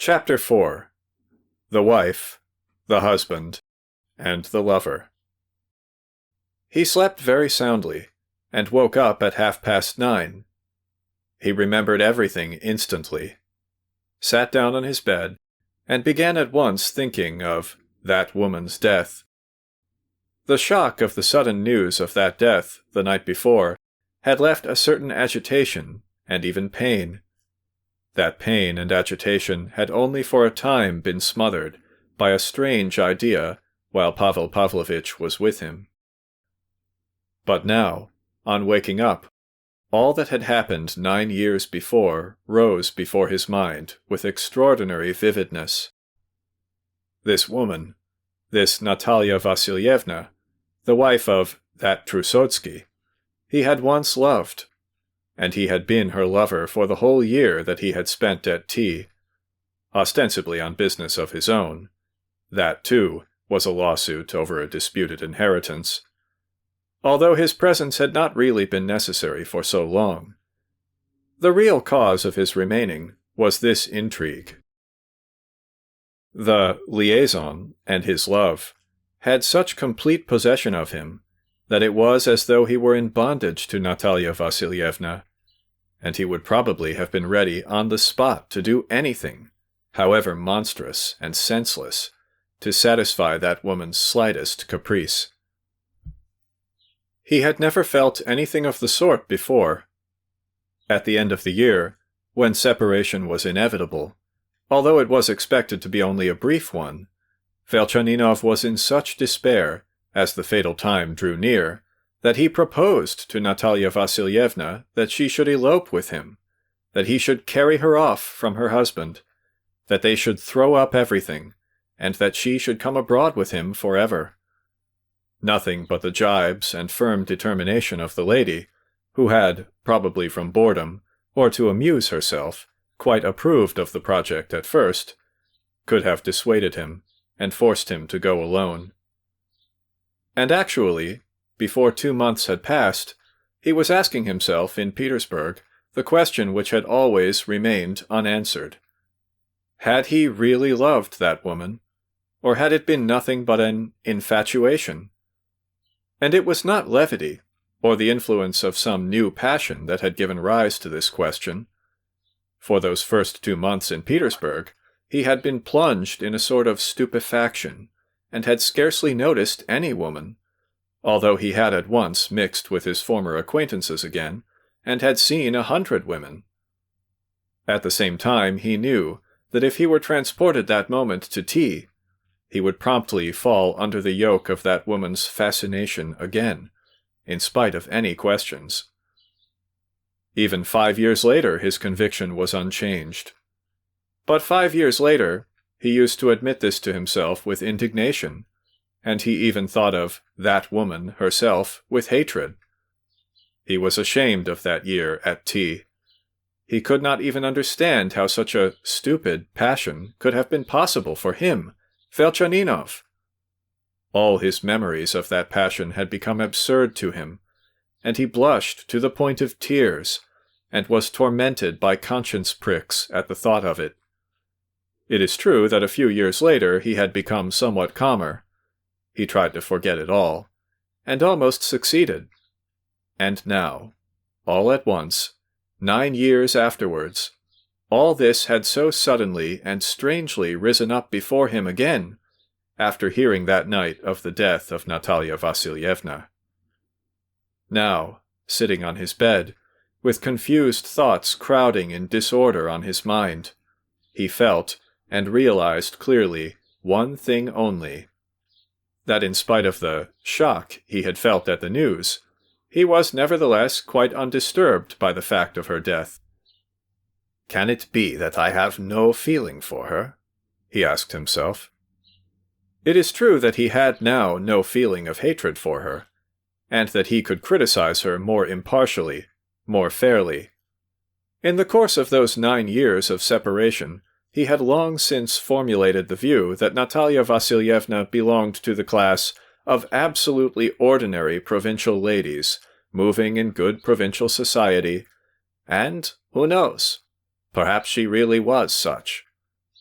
Chapter 4. The Wife, the Husband, and the Lover. He slept very soundly, and woke up at 9:30. He remembered everything instantly, sat down on his bed, and began at once thinking of that woman's death. The shock of the sudden news of that death the night before had left a certain agitation and even pain. That pain and agitation had only for a time been smothered by a strange idea while Pavel Pavlovitch was with him. But now, on waking up, all that had happened 9 years before rose before his mind with extraordinary vividness. This woman, this Natalia Vasilievna, the wife of that Trusotsky, he had once loved, and he had been her lover for the whole year that he had spent at T, ostensibly on business of his own. That, too, was a lawsuit over a disputed inheritance, although his presence had not really been necessary for so long. The real cause of his remaining was this intrigue. The liaison and his love had such complete possession of him that it was as though he were in bondage to Natalia Vasilievna, and he would probably have been ready on the spot to do anything, however monstrous and senseless, to satisfy that woman's slightest caprice. He had never felt anything of the sort before. At the end of the year, when separation was inevitable, although it was expected to be only a brief one, Velchaninov was in such despair, as the fatal time drew near, that he proposed to Natalia Vasilievna that she should elope with him, that he should carry her off from her husband, that they should throw up everything, and that she should come abroad with him forever. Nothing but the jibes and firm determination of the lady, who had, probably from boredom, or to amuse herself, quite approved of the project at first, could have dissuaded him and forced him to go alone. And actually, before 2 months had passed, he was asking himself in Petersburg the question which had always remained unanswered. Had he really loved that woman, or had it been nothing but an infatuation? And it was not levity, or the influence of some new passion that had given rise to this question. For those first 2 months in Petersburg, he had been plunged in a sort of stupefaction, and had scarcely noticed any woman, although he had at once mixed with his former acquaintances again, and had seen 100 women. At the same time he knew that if he were transported that moment to T, he would promptly fall under the yoke of that woman's fascination again, in spite of any questions. Even 5 years later his conviction was unchanged. But 5 years later he used to admit this to himself with indignation, and he even thought of that woman herself with hatred. He was ashamed of that year at T. He could not even understand how such a stupid passion could have been possible for him, Velchaninov. All his memories of that passion had become absurd to him, and he blushed to the point of tears, and was tormented by conscience pricks at the thought of it. It is true that a few years later he had become somewhat calmer. He tried to forget it all, and almost succeeded. And now, all at once, 9 years afterwards, all this had so suddenly and strangely risen up before him again, after hearing that night of the death of Natalia Vasilievna. Now, sitting on his bed, with confused thoughts crowding in disorder on his mind, he felt and realized clearly one thing only: that in spite of the shock he had felt at the news, he was nevertheless quite undisturbed by the fact of her death. "Can it be that I have no feeling for her?" he asked himself. It is true that he had now no feeling of hatred for her, and that he could criticize her more impartially, more fairly. In the course of those 9 years of separation, he had long since formulated the view that Natalia Vasilievna belonged to the class of absolutely ordinary provincial ladies, moving in good provincial society, and, who knows, perhaps she really was such.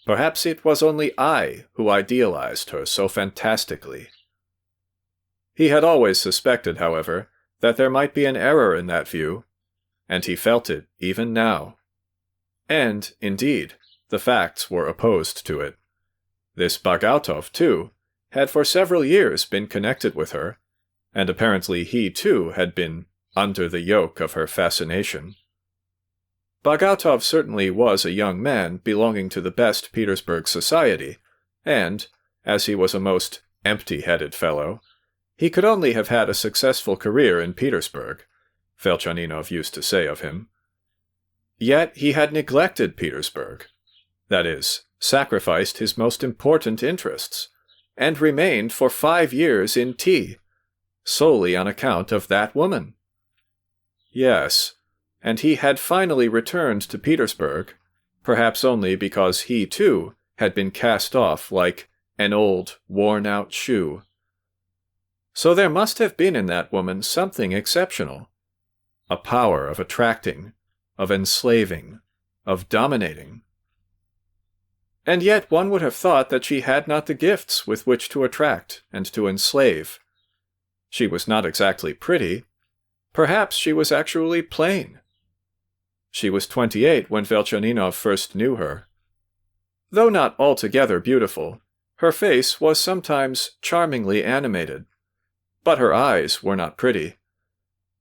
Perhaps it was only I who idealized her so fantastically. He had always suspected, however, that there might be an error in that view, and he felt it even now. And, indeed, the facts were opposed to it. This Bagautov, too, had for several years been connected with her, and apparently he, too, had been under the yoke of her fascination. Bagautov certainly was a young man belonging to the best Petersburg society, and, as he was a most empty-headed fellow, he could only have had a successful career in Petersburg, Velchaninov used to say of him. Yet he had neglected Petersburg, that is, sacrificed his most important interests, and remained for 5 years in T, solely on account of that woman. Yes, and he had finally returned to Petersburg, perhaps only because he, too, had been cast off like an old, worn-out shoe. So there must have been in that woman something exceptional, a power of attracting, of enslaving, of dominating. And yet one would have thought that she had not the gifts with which to attract and to enslave. She was not exactly pretty. Perhaps she was actually plain. She was 28 when Velchaninov first knew her. Though not altogether beautiful, her face was sometimes charmingly animated. But her eyes were not pretty.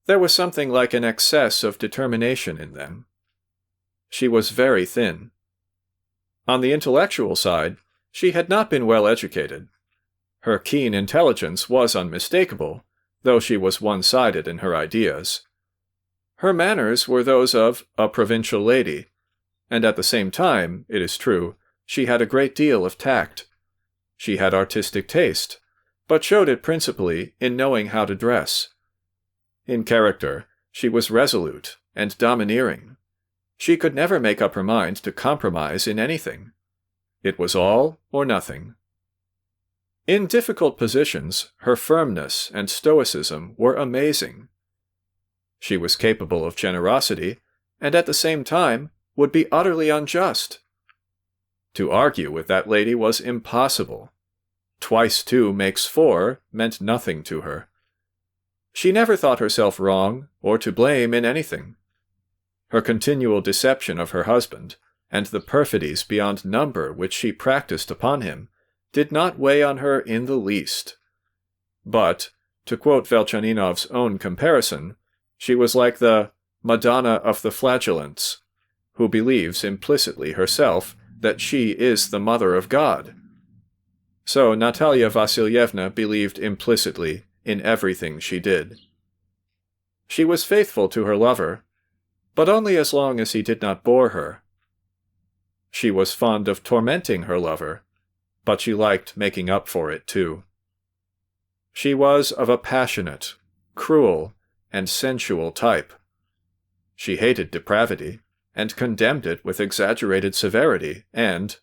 There was something like an excess of determination in them. She was very thin. On the intellectual side, she had not been well educated. Her keen intelligence was unmistakable, though she was one-sided in her ideas. Her manners were those of a provincial lady, and at the same time, it is true, she had a great deal of tact. She had artistic taste, but showed it principally in knowing how to dress. In character, she was resolute and domineering. She could never make up her mind to compromise in anything. It was all or nothing. In difficult positions, her firmness and stoicism were amazing. She was capable of generosity, and at the same time would be utterly unjust. To argue with that lady was impossible. 2 × 2 makes 4 meant nothing to her. She never thought herself wrong or to blame in anything. Her continual deception of her husband, and the perfidies beyond number which she practiced upon him, did not weigh on her in the least. But, to quote Velchaninov's own comparison, she was like the Madonna of the Flagellants, who believes implicitly herself that she is the Mother of God. So Natalia Vasilyevna believed implicitly in everything she did. She was faithful to her lover, but only as long as he did not bore her. She was fond of tormenting her lover, but she liked making up for it too. She was of a passionate, cruel, and sensual type. She hated depravity, and condemned it with exaggerated severity, and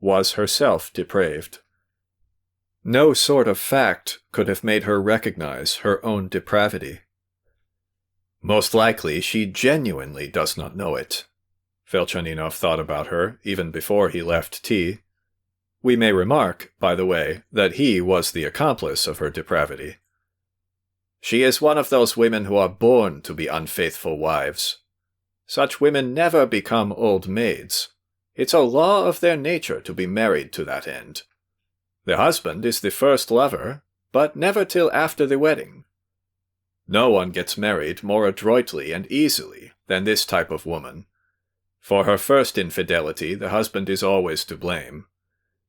was herself depraved. No sort of fact could have made her recognize her own depravity. Most likely she genuinely does not know it, Velchaninov thought about her even before he left T. We may remark, by the way, that he was the accomplice of her depravity. She is one of those women who are born to be unfaithful wives. Such women never become old maids. It's a law of their nature to be married to that end. The husband is the first lover, but never till after the wedding. No one gets married more adroitly and easily than this type of woman. For her first infidelity, the husband is always to blame,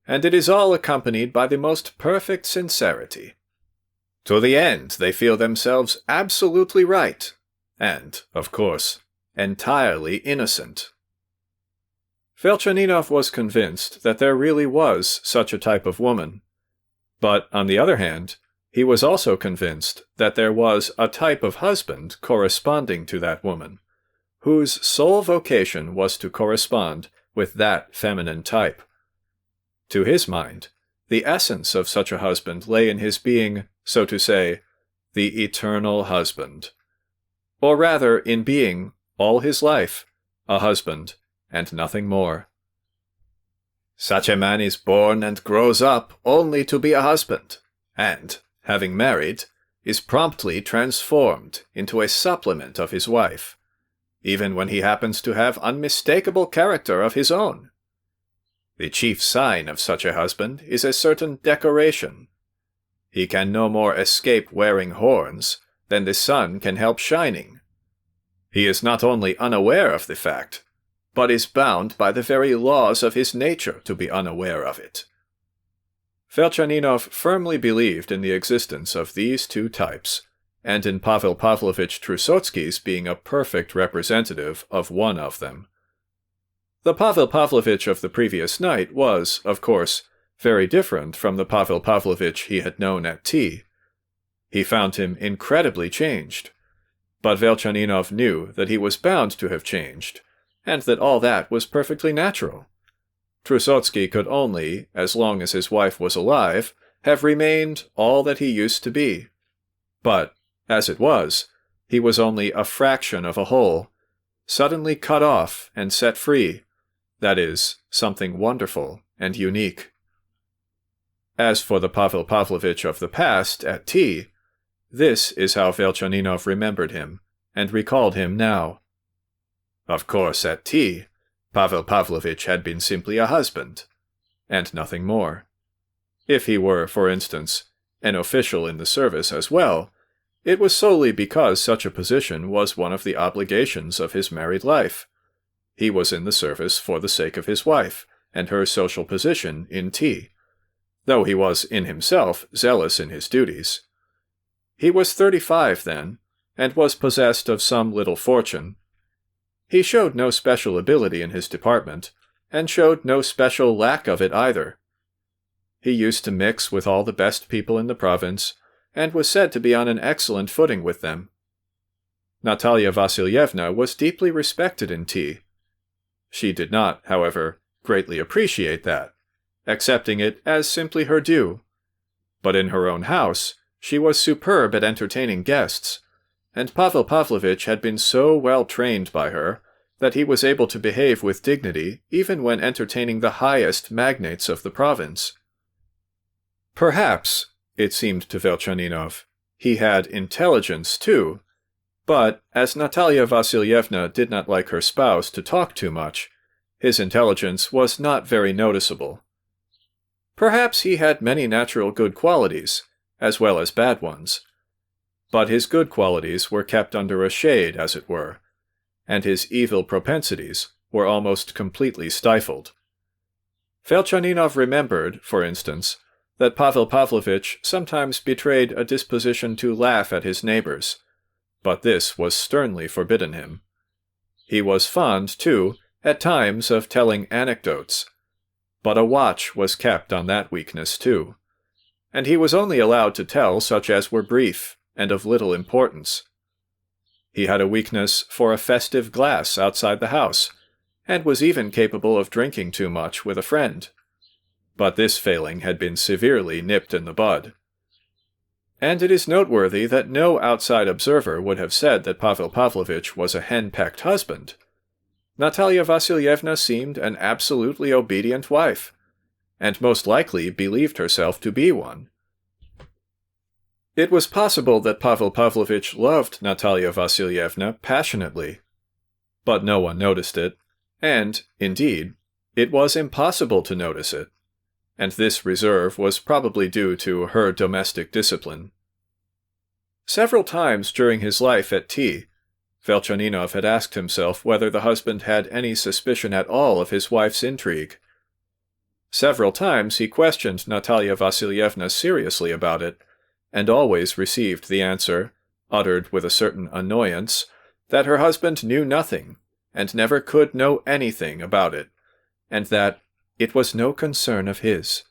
and it is all accompanied by the most perfect sincerity. To the end, they feel themselves absolutely right, and, of course, entirely innocent. Velchaninov was convinced that there really was such a type of woman, but, on the other hand, he was also convinced that there was a type of husband corresponding to that woman, whose sole vocation was to correspond with that feminine type. To his mind, the essence of such a husband lay in his being, so to say, the eternal husband, or rather in being, all his life, a husband, and nothing more. Such a man is born and grows up only to be a husband, and, having married, is promptly transformed into a supplement of his wife, even when he happens to have unmistakable character of his own. The chief sign of such a husband is a certain decoration. He can no more escape wearing horns than the sun can help shining. He is not only unaware of the fact, but is bound by the very laws of his nature to be unaware of it. Velchaninov firmly believed in the existence of these two types, and in Pavel Pavlovich Trusotsky's being a perfect representative of one of them. The Pavel Pavlovich of the previous night was, of course, very different from the Pavel Pavlovich he had known at tea. He found him incredibly changed, but Velchaninov knew that he was bound to have changed, and that all that was perfectly natural. Trusotsky could only, as long as his wife was alive, have remained all that he used to be. But, as it was, he was only a fraction of a whole, suddenly cut off and set free, that is, something wonderful and unique. As for the Pavel Pavlovich of the past at tea, this is how Velchaninov remembered him, and recalled him now. Of course, at tea, Pavel Pavlovich had been simply a husband, and nothing more. If he were, for instance, an official in the service as well, it was solely because such a position was one of the obligations of his married life. He was in the service for the sake of his wife, and her social position in tea, though he was in himself zealous in his duties. He was 35 then, and was possessed of some little fortune. He showed no special ability in his department, and showed no special lack of it either. He used to mix with all the best people in the province, and was said to be on an excellent footing with them. Natalia Vasilyevna was deeply respected in tea. She did not, however, greatly appreciate that, accepting it as simply her due. But in her own house, she was superb at entertaining guests, and Pavel Pavlovich had been so well trained by her that he was able to behave with dignity even when entertaining the highest magnates of the province. Perhaps, it seemed to Velchaninov, he had intelligence too, but as Natalia Vasilyevna did not like her spouse to talk too much, his intelligence was not very noticeable. Perhaps he had many natural good qualities, as well as bad ones. But his good qualities were kept under a shade, as it were, and his evil propensities were almost completely stifled. Velchaninov remembered, for instance, that Pavel Pavlovich sometimes betrayed a disposition to laugh at his neighbors, but this was sternly forbidden him. He was fond, too, at times of telling anecdotes, but a watch was kept on that weakness too, and he was only allowed to tell such as were brief and of little importance. He had a weakness for a festive glass outside the house, and was even capable of drinking too much with a friend. But this failing had been severely nipped in the bud. And it is noteworthy that no outside observer would have said that Pavel Pavlovich was a hen-pecked husband. Natalia Vasilyevna seemed an absolutely obedient wife, and most likely believed herself to be one. It was possible that Pavel Pavlovich loved Natalia Vasilyevna passionately, but no one noticed it, and, indeed, it was impossible to notice it, and this reserve was probably due to her domestic discipline. Several times during his life at tea, Velchaninov had asked himself whether the husband had any suspicion at all of his wife's intrigue. Several times he questioned Natalia Vasilyevna seriously about it, and always received the answer, uttered with a certain annoyance, that her husband knew nothing, and never could know anything about it, and that it was no concern of his.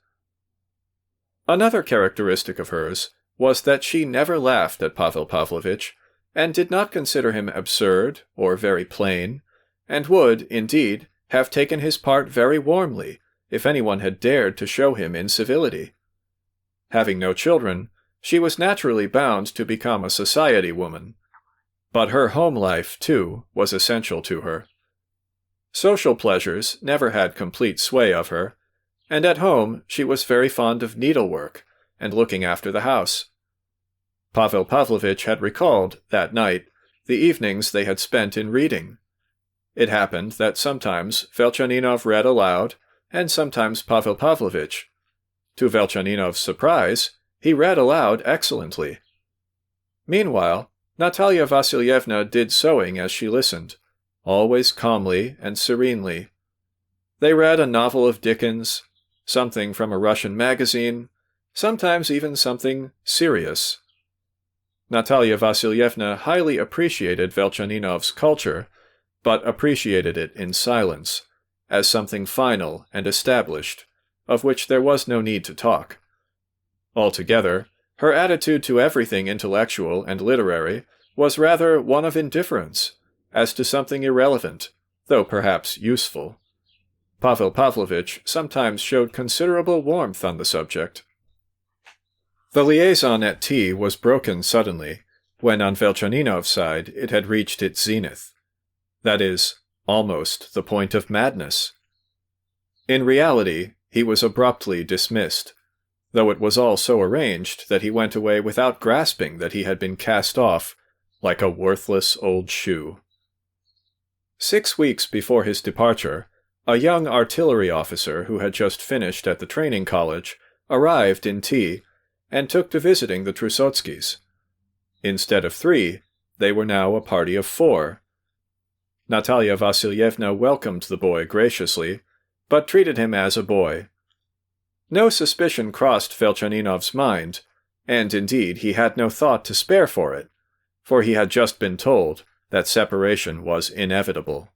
Another characteristic of hers was that she never laughed at Pavel Pavlovich, and did not consider him absurd or very plain, and would, indeed, have taken his part very warmly if anyone had dared to show him incivility. Having no children, she was naturally bound to become a society woman, but her home life, too, was essential to her. Social pleasures never had complete sway of her, and at home she was very fond of needlework and looking after the house. Pavel Pavlovitch had recalled, that night, the evenings they had spent in reading. It happened that sometimes Velchaninov read aloud, and sometimes Pavel Pavlovitch. To Velchaninov's surprise, he read aloud excellently. Meanwhile, Natalia Vasilyevna did sewing as she listened, always calmly and serenely. They read a novel of Dickens, something from a Russian magazine, sometimes even something serious. Natalia Vasilyevna highly appreciated Velchaninov's culture, but appreciated it in silence, as something final and established, of which there was no need to talk. Altogether, her attitude to everything intellectual and literary was rather one of indifference, as to something irrelevant, though perhaps useful. Pavel Pavlovitch sometimes showed considerable warmth on the subject. The liaison at tea was broken suddenly, when on Velchaninov's side it had reached its zenith. That is, almost the point of madness. In reality, he was abruptly dismissed, though it was all so arranged that he went away without grasping that he had been cast off, like a worthless old shoe. 6 weeks before his departure, a young artillery officer who had just finished at the training college arrived in tea and took to visiting the Trusotskys. Instead of 3, they were now a party of 4. Natalia Vasilyevna welcomed the boy graciously, but treated him as a boy. No suspicion crossed Velchaninov's mind, and indeed he had no thought to spare for it, for he had just been told that separation was inevitable.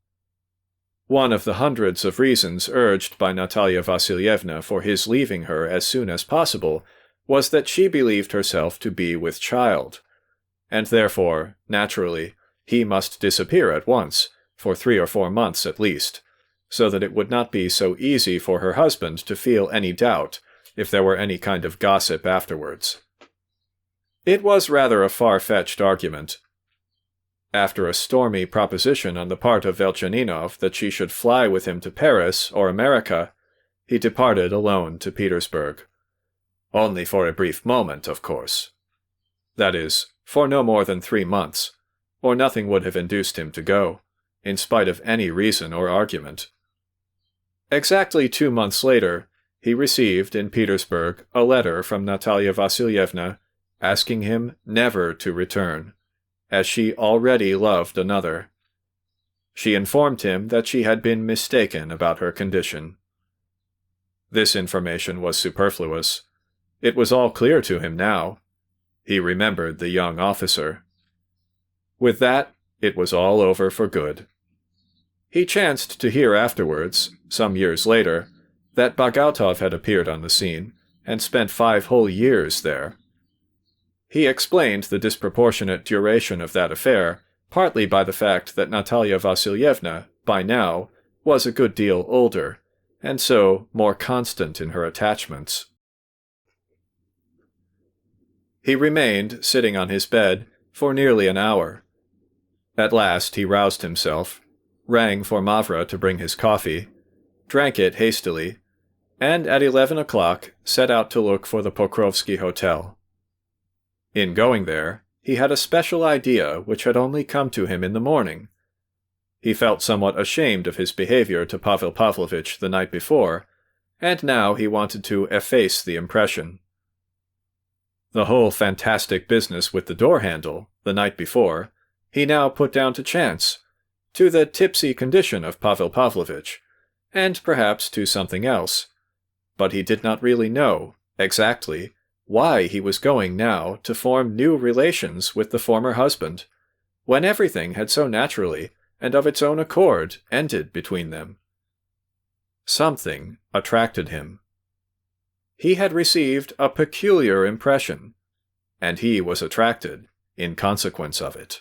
One of the hundreds of reasons urged by Natalia Vasilyevna for his leaving her as soon as possible was that she believed herself to be with child, and therefore, naturally, he must disappear at once, for 3 or 4 months at least, so that it would not be so easy for her husband to feel any doubt if there were any kind of gossip afterwards. It was rather a far-fetched argument. After a stormy proposition on the part of Velchaninov that she should fly with him to Paris or America, he departed alone to Petersburg. Only for a brief moment, of course. That is, for no more than 3 months, or nothing would have induced him to go, in spite of any reason or argument. Exactly 2 months later, he received in Petersburg a letter from Natalia Vasilyevna asking him never to return, as she already loved another. She informed him that she had been mistaken about her condition. This information was superfluous. It was all clear to him now. He remembered the young officer. With that, it was all over for good. He chanced to hear afterwards, some years later, that Bagautov had appeared on the scene, and spent 5 whole years there. He explained the disproportionate duration of that affair, partly by the fact that Natalia Vasilyevna, by now, was a good deal older, and so more constant in her attachments. He remained sitting on his bed for nearly an hour. At last he roused himself, rang for Mavra to bring his coffee, drank it hastily, and at 11 o'clock set out to look for the Pokrovsky Hotel. In going there, he had a special idea which had only come to him in the morning. He felt somewhat ashamed of his behavior to Pavel Pavlovitch the night before, and now he wanted to efface the impression. The whole fantastic business with the door-handle, the night before, he now put down to chance, to the tipsy condition of Pavel Pavlovitch, and perhaps to something else. But he did not really know, exactly, why he was going now to form new relations with the former husband, when everything had so naturally, and of its own accord, ended between them. Something attracted him. He had received a peculiar impression, and he was attracted in consequence of it.